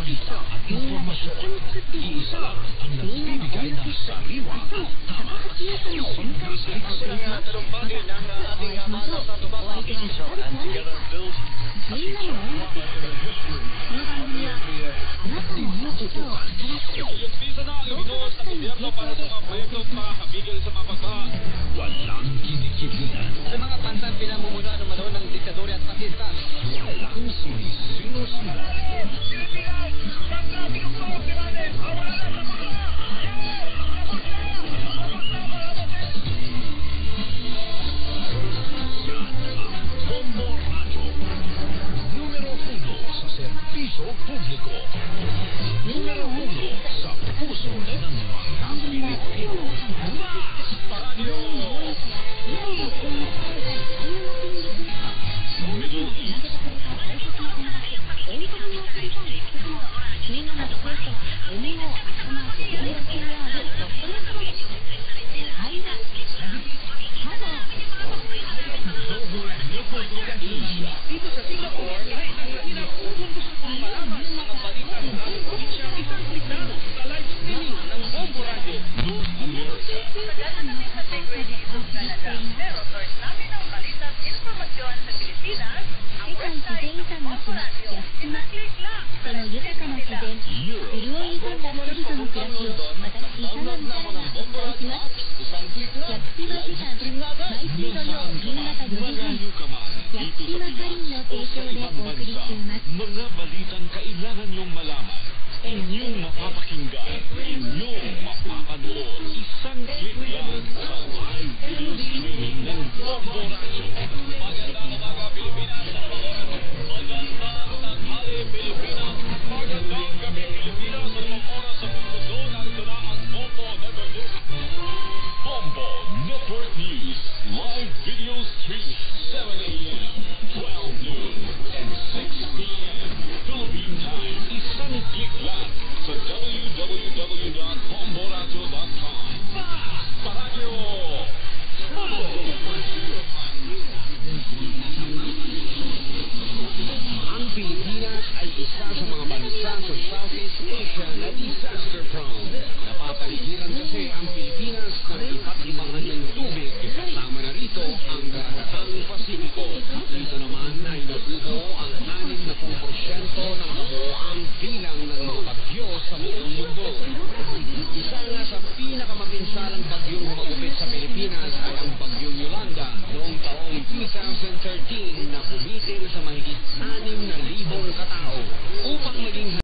balita at impormasyon. Iisa lang ang nagbibigay ng sariwa at tama. Pagkaklik sa lahat ng bagay ng ating bata sa tumatabi sa and together build a future. Umpisa na ang ibinuhos ng gobyerno para sa mga proyektong makakabigil sa mga pagbaha. Walang kinikilingan. Sa mga bansang pinamumula ng manahon ng diktador at Pakistan. Walang sinisino-sino. Bombo Radio. Numero 1 sa serbisyo publiko. Numero 1 sa puso ng mga Pilipino. Radio. Middle East. Dito sa Singapore, kahit ang Latina, kung gusto kong malaman ang mga balita sa aming probinsya, isang klik lang sa live streaming ng Bombo Radio. North America. Pagdala namin sa Sacred YouTube talaga. Pero source namin ang balita at informasyon sa Pilipinas, ang website ng Bombo Radio. Isang click lang sa live streaming nila. Nag-download na ako ng Bombo Radio app. Isang click lang. Live stream na agad. Nasaan ka man, malayo ka man, dito sa Pinas o sa ibang bansa, mga balitang kailangan nyong malaman, inyong mapapakinggan, inyong mapapanood, isang click lang sa live video streaming ng Bombo Radio. Magandang umaga, Pilipinas! Magandang tanghali, Pilipinas! Magandang gabi, Pilipinas! Sa mga oras sa mundo, narito na ang Bombo Network News. Bombo Network News, live video stream, 7 a.m., 12 noon, and 6 p.m. Philippine time. Isang click lang sa www.bomboradio.com. Paradyo! Ang Pilipinas ay isa sa mga bansa sa Southeast Asia na disaster prone. Napapaligiran kasi ang Pilipinas ng iba't ibang hanyang tubig, kasama na rito ang Karagatang Pasipiko. Dito naman ay nabubuo ang 60% ng kabuoang bilang ng mga bagyo sa buong mundo. Isa nga sa pinakamapinsalang bagyong humagupit sa Pilipinas ay ang bagyong Yolanda noong taong 2013 na kumitil sa mahigit 6,000 katao. Upang